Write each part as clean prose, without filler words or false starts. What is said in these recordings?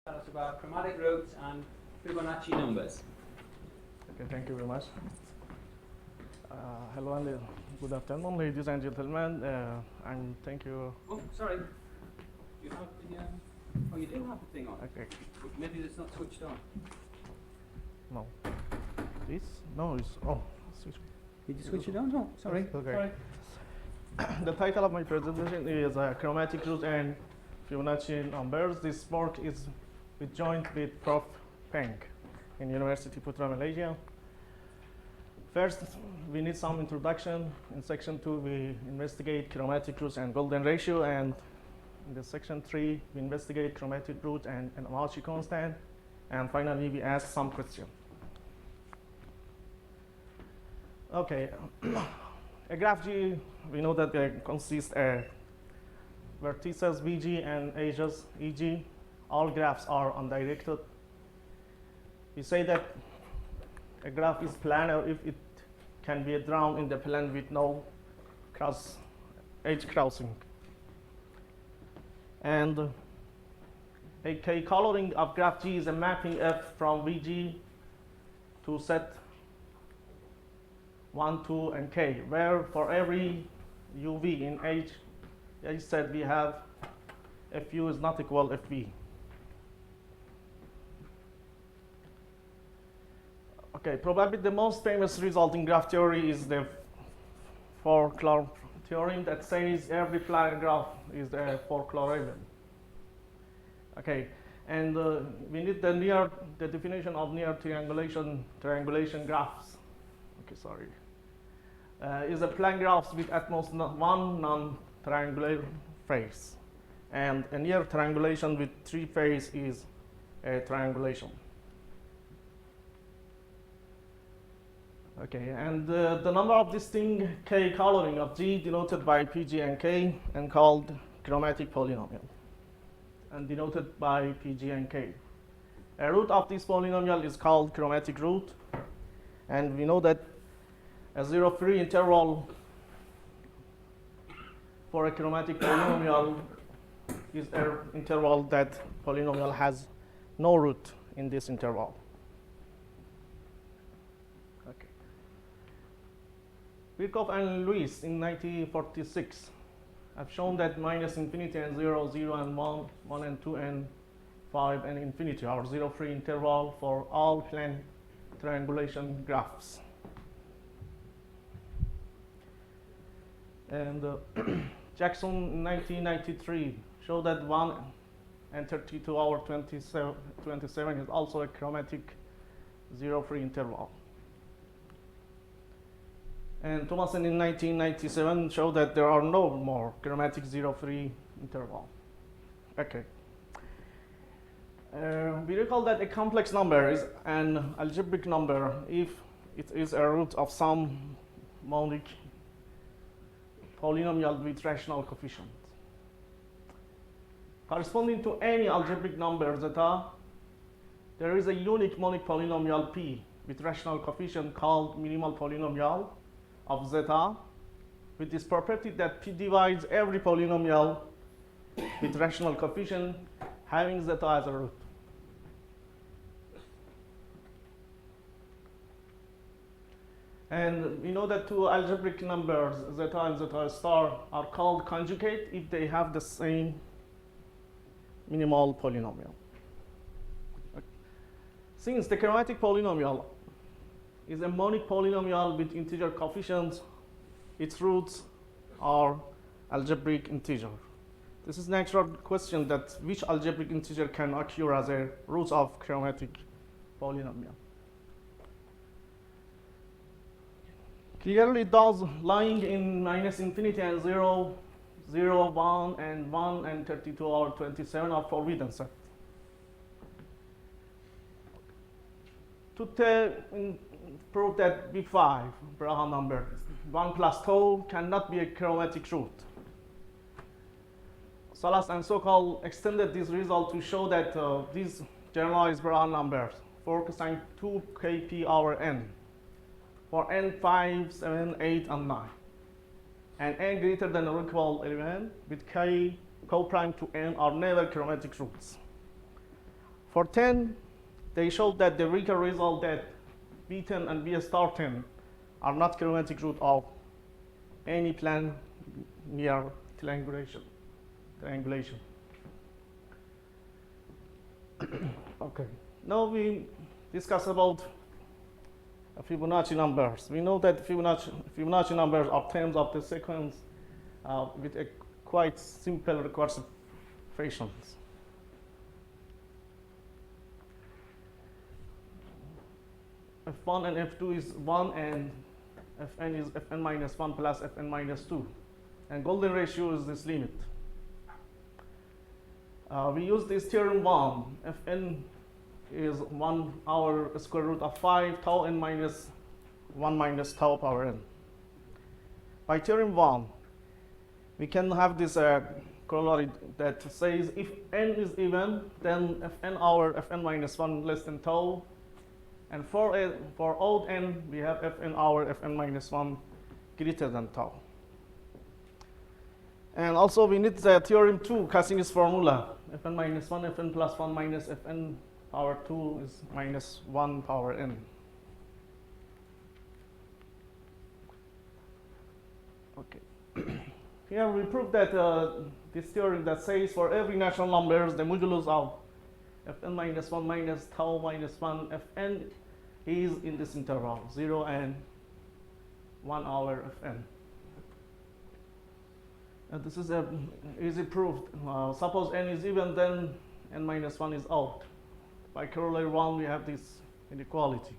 Tell us about chromatic roots and Fibonacci numbers. Okay, thank you very much. Hello and good afternoon, ladies and gentlemen, and thank you. Oh, sorry. You have the, oh, you do have the thing on. Okay. Maybe it's not switched on. No. This? No, it's oh. Switch. Did you switch it on? No, sorry. Okay. Sorry. The title of my presentation is Chromatic Roots and Fibonacci Numbers. This work is joint with Prof. Peng in Universiti Putra, Malaysia. First, we need some introduction. In section 2, we investigate chromatic roots and golden ratio, and in the section 3, we investigate chromatic root and Fibonacci constant, and finally, we ask some questions. Okay, a graph G, we know that it consists of vertices VG and edges EG. All graphs are undirected. We say that a graph is planar if it can be drawn in the plane with no edge crossing. And a K-coloring of graph G is a mapping F from VG to set 1, 2, and K, where for every UV in H set we have FU is not equal FV. Okay, probably the most famous result in graph theory is the four-color theorem that says every planar graph is a four-color element. Okay, and we need the definition of near triangulation graphs. Okay, sorry. Is a plane graphs with at most one non-triangular face, and a near triangulation with three faces is a triangulation. Okay, and the number of distinct K coloring of G denoted by PG and K and called chromatic polynomial and denoted by PG and K. A root of this polynomial is called chromatic root, and we know that a zero-free interval for a chromatic polynomial is an interval that polynomial has no root in this interval. Okay. Birkhoff and Lewis in 1946 have shown that minus infinity and 0, 0 and 1, 1 and 2 and 5 and infinity are zero-free interval for all plane triangulation graphs. And Jackson in 1993 showed that 1 and 32 over 27 is also a chromatic zero-free interval. And Thomason in 1997 showed that there are no more chromatic zero-free interval. Okay. We recall that a complex number is an algebraic number if it is a root of some monic polynomial with rational coefficient. Corresponding to any algebraic number zeta, there is a unique monic polynomial P with rational coefficient called minimal polynomial of zeta, with this property that P divides every polynomial with rational coefficient having zeta as a root. And we know that two algebraic numbers, zeta and zeta star, are called conjugate if they have the same minimal polynomial. Since the chromatic polynomial is a monic polynomial with integer coefficients, its roots are algebraic integer. This is a natural question that which algebraic integer can occur as a root of chromatic polynomial. Clearly, those lying in minus infinity and 0, 0, 1, and 1 and 32 or 27 are forbidden set. To prove that B5 Braha number 1 plus tau cannot be a chromatic root, Salas and Sokal extended this result to show that these generalized Braha numbers for cosine 2 kp over n for n 5, 7, 8, and 9, and n greater than or equal 11 with k co-prime to n are never chromatic roots. For 10, they showed that the weaker result that B10 and B star 10 are not chromatic root of any plan near triangulation. Okay. Now we discuss about Fibonacci numbers. We know that Fibonacci numbers are terms of the sequence with a quite simple recursive functions. F1 and F2 is 1 and Fn is Fn minus 1 plus Fn minus 2. And golden ratio is this limit. We use this theorem 1. Fn is 1 over square root of 5 tau n minus 1 minus tau power n. By theorem 1, we can have this corollary that says if n is even, then Fn over Fn minus 1 less than tau. And for odd n, we have Fn over Fn minus 1 greater than tau. And also we need the theorem 2, Cassini's formula. Fn minus 1, Fn plus 1 minus Fn power 2 is minus 1 power n. Okay. Here we prove that this theorem that says for every natural numbers, the modulus of Fn minus 1 minus tau minus 1 Fn is in this interval, 0 and 1 over Fn. And this is easy proof. Suppose n is even, then n minus 1 is odd. By corollary 1, we have this inequality.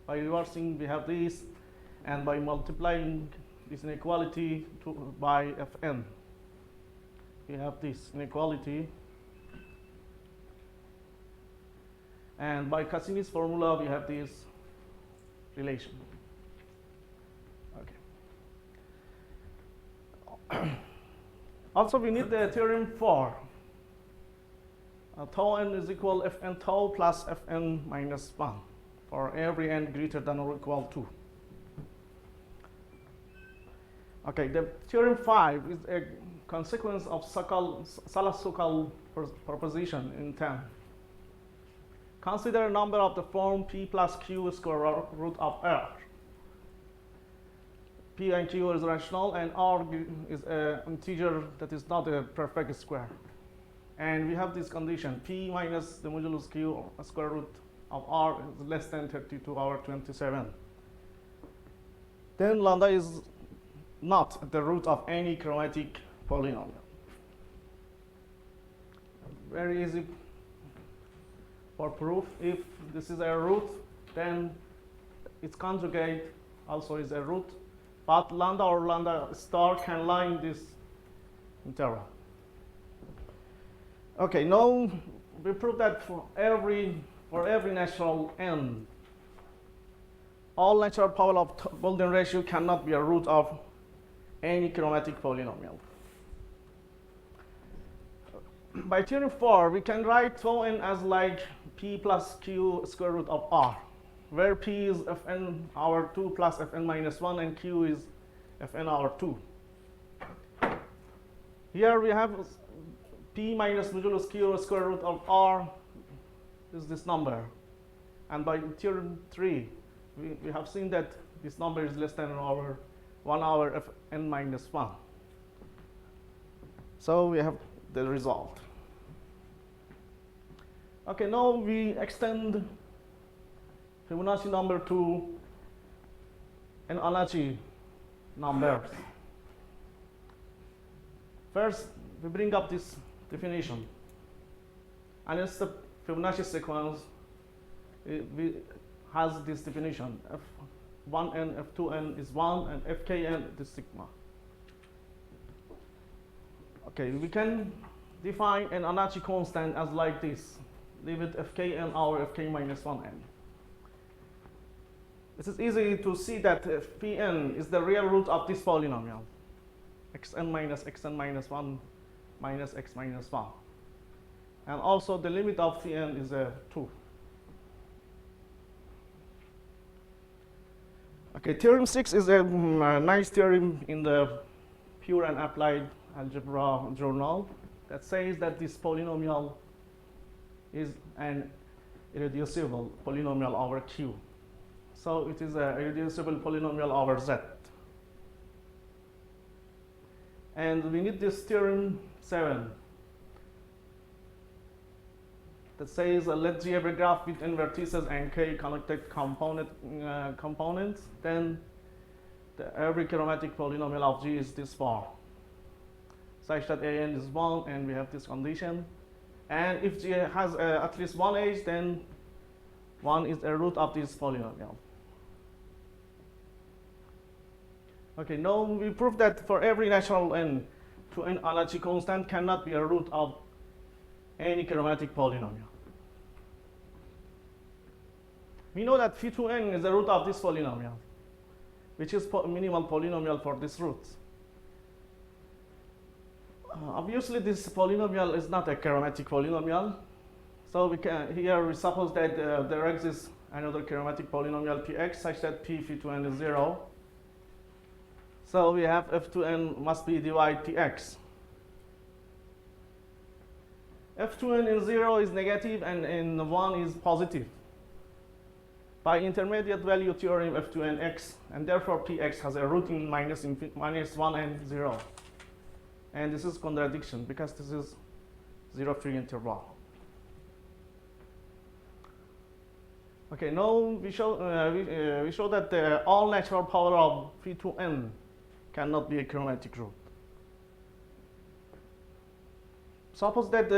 By reversing, we have this, and by multiplying this inequality by Fn, we have this inequality. And by Cassini's formula, we have this relation. Okay. Also, we need the theorem 4. Tau n is equal Fn tau plus Fn minus 1 for every n greater than or equal to. Okay, the theorem 5 is a consequence of Salas-Sokal proposition in 10. Consider a number of the form p plus q square root of r. P and q is rational, and r is an integer that is not a perfect square. And we have this condition, p minus the modulus q square root of r is less than 32 over 27. Then lambda is not the root of any chromatic polynomial. Very easy for proof. If this is a root, then its conjugate also is a root, but lambda or lambda star can lie in this interval. Okay, now we prove that for every natural n, all natural power of golden ratio cannot be a root of any chromatic polynomial. By theorem 4, we can write tau n as like p plus q square root of r, where p is Fn over 2 plus Fn minus 1 and q is Fn over 2. Here we have p minus modulus q square root of r is this number. And by theorem 3, we have seen that this number is less than or 1 over Fn minus 1. So we have the result. Okay, now we extend Fibonacci number to an Anacci numbers. First, we bring up this definition. And it's the Fibonacci sequence has this definition. F1n, F2n is 1, and Fkn is sigma. Okay, we can define an Anacci constant as like this. Leave it Fkn over Fk minus 1n. It is easy to see that Pn is the real root of this polynomial. Xn minus 1 minus x minus 1. And also the limit of Cn is 2. Okay, theorem 6 is a nice theorem in the pure and applied algebra journal that says that this polynomial is an irreducible polynomial over Q. So it is an irreducible polynomial over Z. And we need this theorem 7 that says let G have a graph with n vertices and k connected components, then every chromatic polynomial of G is this form, such that an is 1 and we have this condition. And if G has at least one edge, then 1 is a root of this polynomial. Okay, now we prove that for every natural n to n Alikhani constant cannot be a root of any chromatic polynomial. We know that phi to n is the root of this polynomial, which is minimal polynomial for this root. Obviously, this polynomial is not a chromatic polynomial, so we suppose that there exists another chromatic polynomial px such that p phi to n is 0. So we have f to n must be divide px. F to n in 0 is negative and in 1 is positive. By intermediate value theorem, f to n x, and therefore px has a root in minus 1 and 0. And this is contradiction because this is 0 free interval. Okay, now we show that all natural power of phi to n cannot be a chromatic root. Suppose that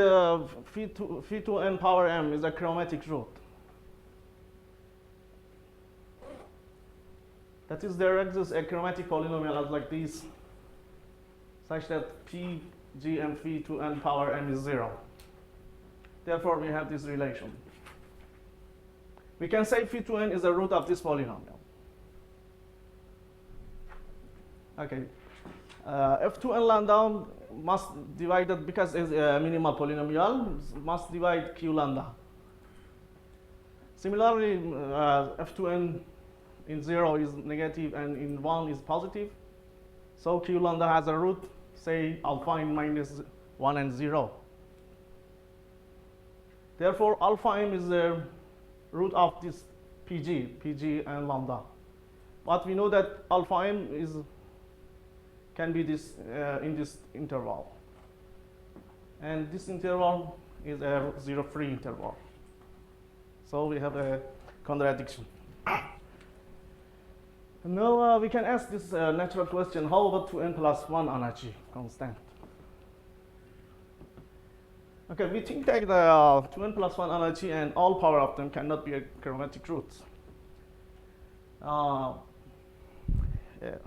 phi to n power m is a chromatic root. That is, there exists a chromatic polynomial like this, such that p, g, and phi to n power m is 0. Therefore, we have this relation. We can say phi to n is the root of this polynomial. Okay, f to n lambda must divide it because it's a minimal polynomial, must divide q lambda. Similarly, f to n in 0 is negative and in 1 is positive. So q lambda has a root, say alpha in minus 1 and 0. Therefore, alpha m is the root of this pg and lambda. But we know that alpha m can be this in this interval. And this interval is a 0 free interval. So we have a contradiction. Now we can ask this natural question: how about 2n plus 1 Alikhani constant? Okay, we think that 2n plus 1 Alikhani and all power of them cannot be a chromatic root. Yeah.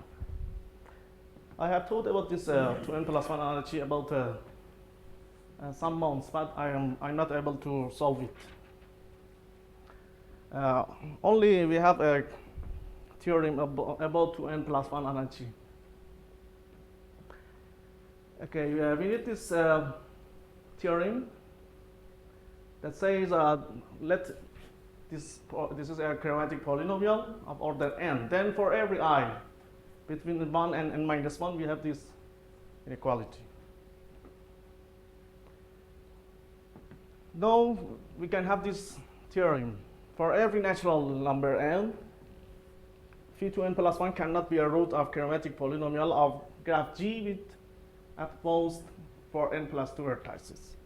I have thought about this 2n plus 1 Alikhani about some months, but I'm not able to solve it. Only we have a theorem about 2n plus 1 Alikhani. Okay, we need this theorem that says let this is a chromatic polynomial of order n. Then for every I between 1 and n minus 1, we have this inequality. Now we can have this theorem for every natural number n. Phi to n plus 1 cannot be a root of chromatic polynomial of graph G with at most for n plus 2 vertices.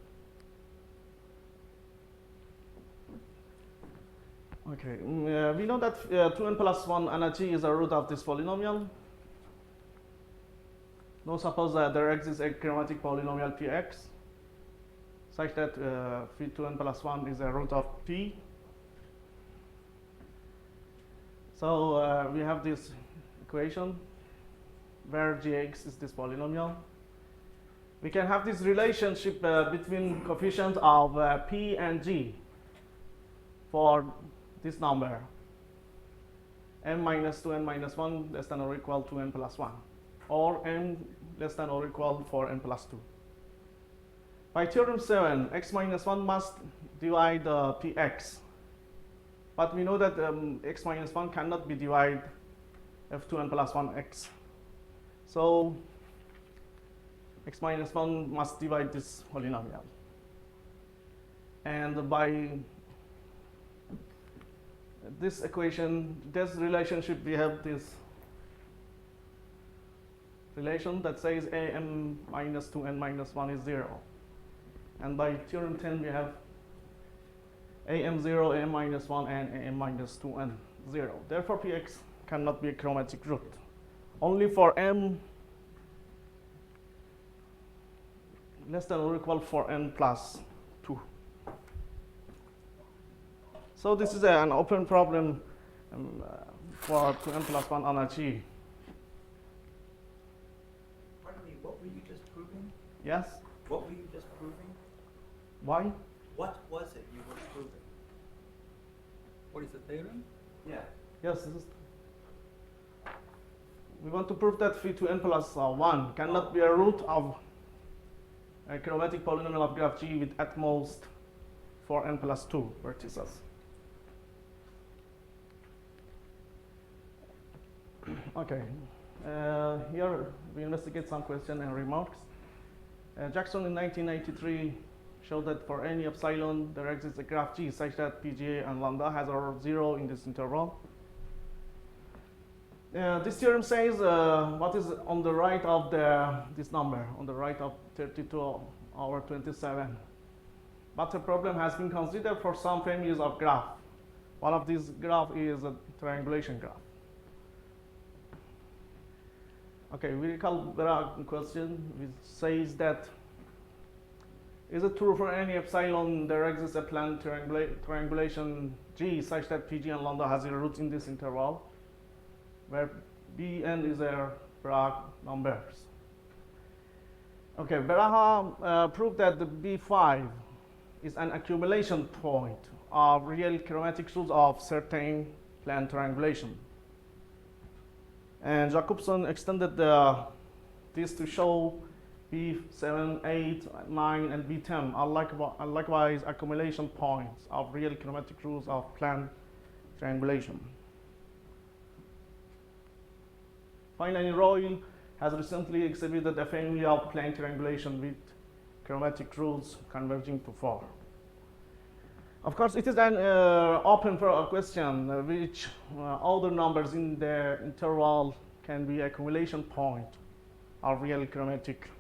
Okay, we know that 2n plus 1 Alikhani is a root of this polynomial. Now suppose there exists a chromatic polynomial px such that phi 2n plus 1 is a root of p. So we have this equation where gx is this polynomial. We can have this relationship between coefficients of p and g for this number m minus 2n minus 1 less than or equal to n plus 1, or m less than or equal for n plus 2. By theorem 7, x minus 1 must divide px. But we know that x minus 1 cannot be divided f2n plus 1x. So x minus 1 must divide this polynomial. And by this equation, this relationship, we have this relation that says am minus 2n minus 1 is 0. And by theorem 10, we have am 0, am minus 1, and am minus 2n 0. Therefore, px cannot be a chromatic root. Only for m less than or equal for n plus 2. So this is an open problem for 2n plus 1 unachieved. Pardon me, what were you just proving? Yes? What were you just proving? Why? What was it you were proving? What is the theorem? Yeah. Yes, this is. We want to prove that phi 2n plus 1 cannot be a root of a chromatic polynomial of graph G with at most 4n plus 2 vertices. Okay, here we investigate some questions and remarks. Jackson in 1993 showed that for any epsilon there exists a graph G such that PGA and lambda has a 0 in this interval. This theorem says what is on the right of this number, on the right of 32 over 27. But the problem has been considered for some families of graph. One of these graph is a triangulation graph. Okay, we recall the question which says that is it true for any epsilon there exists a planned triangulation G such that PG and lambda has a root in this interval, where Bn is their Bragg numbers. Okay, Baraha proved that the B5 is an accumulation point of real chromatic roots of certain planned triangulation. And Jacobson extended this to show B7, 8, 9, and B10 are likewise accumulation points of real chromatic roots of planned triangulation. Finally, Royal has recently exhibited a family of plane triangulation with chromatic rules converging to 4. Of course, it is an open for a question which other numbers in the interval can be accumulation point of real chromatic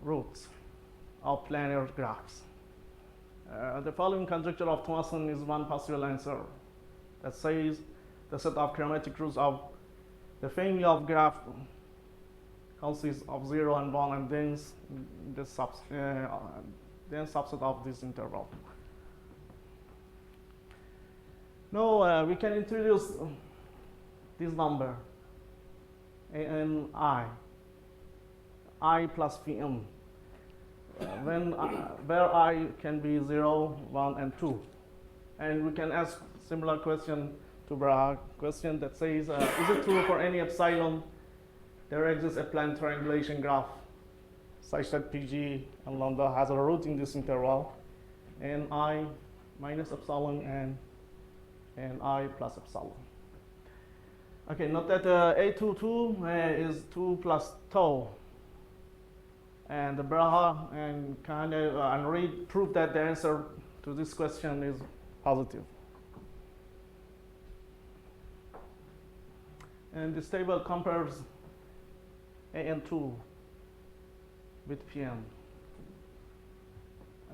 roots of planar graphs. The following conjecture of Thomason is one possible answer that says the set of chromatic roots of the family of graph consists of 0 and 1 and then subset of this interval. Now we can introduce this number ani, I plus Vm, where I can be 0, 1, and 2. And we can ask similar question to Bragg question that says, is it true for any epsilon there exists a planned triangulation graph such that PG and lambda has a root in this interval, and I minus epsilon and I plus epsilon. Okay, note that A22 is 2 plus tau, and the Braha and Kane and Reed proved that the answer to this question is positive. And this table compares AN2 with PN.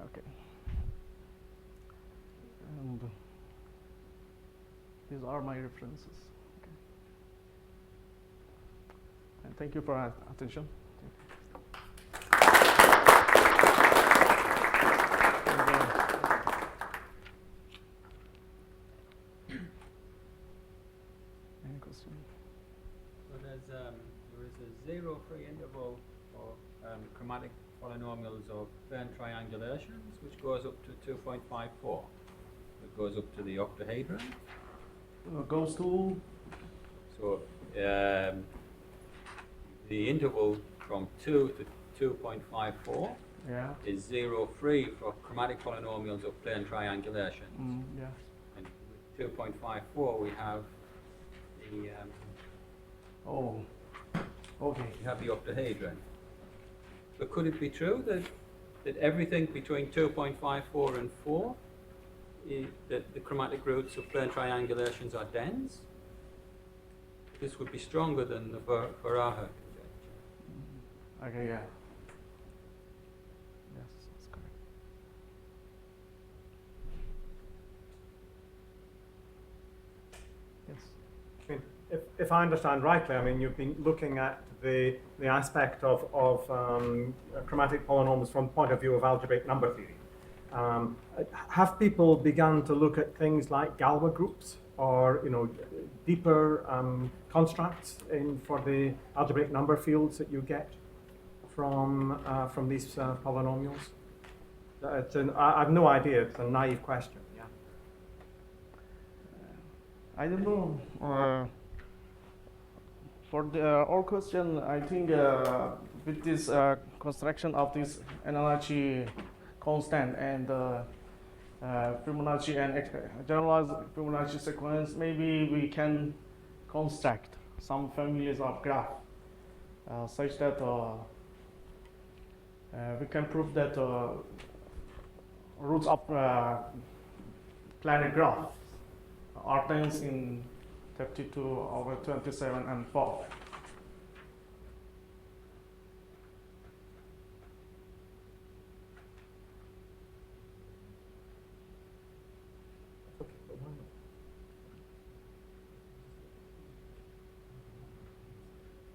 Okay. And these are my references. Okay. And thank you for attention. Any question? So there is a zero free interval for chromatic polynomials of plane triangulations, which goes up to 2.54. It goes up to the octahedron. Goes to? So the interval from 2 to 2.54 is zero free for chromatic polynomials of plane triangulation. Yes. And with 2.54 we have the Okay. you have the octahedron. But could it be true that that everything between 2.54 and 4, that the chromatic roots of plane triangulations are dense. This would be stronger than the Baraha conjecture. Okay, yeah. Yes, that's correct. Yes. I mean, if I understand rightly, I mean, you've been looking at the aspect of chromatic polynomials from the point of view of algebraic number theory. Have people begun to look at things like Galois groups or, you know, deeper constructs for the algebraic number fields that you get from these polynomials? I have no idea. It's a naive question. Yeah. I don't know. For our question, I think with this construction of this analogy constant and Fibonacci and generalized Fibonacci sequence, maybe we can construct some families of graph such that we can prove that roots of planar graph are dense in 32 over 27 and 4.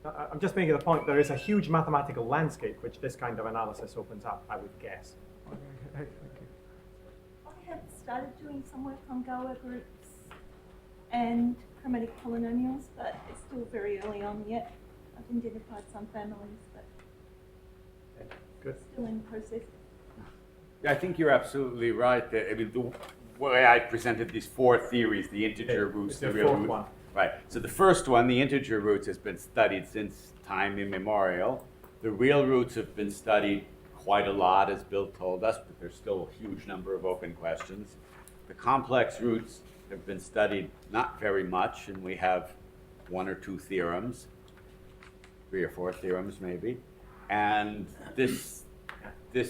I'm just making the point, there is a huge mathematical landscape which this kind of analysis opens up, I would guess. Okay. I have started doing some work on Galois groups and chromatic polynomials, but it's still very early on yet. I've identified some families, but Good. still in process. Yeah, I think you're absolutely right. I mean, the way I presented these four theories, the integer roots, It's the the real fourth root. one. Right. So the first one, the integer roots, has been studied since time immemorial. The real roots have been studied quite a lot, as Bill told us, but there's still a huge number of open questions. The complex roots have been studied not very much, and we have one or two theorems, 3 or 4 theorems maybe. And this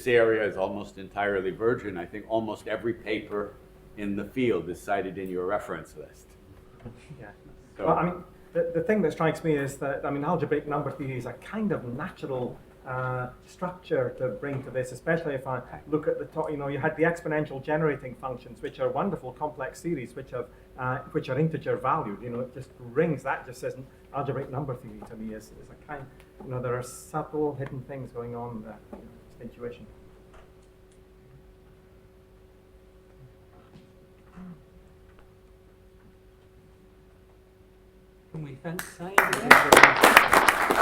area is almost entirely virgin. I think almost every paper in the field is cited in your reference list. Yeah. So, Well, I mean, the thing that strikes me is that, I mean, algebraic number theory is a kind of natural structure to bring to this, especially if I look at the top, you know, you had the exponential generating functions, which are wonderful complex series, which are integer valued. You know, it just rings, that just says algebraic number theory to me is a kind, you know, there are subtle hidden things going on there, you know, just intuition. Can we thank Saeid?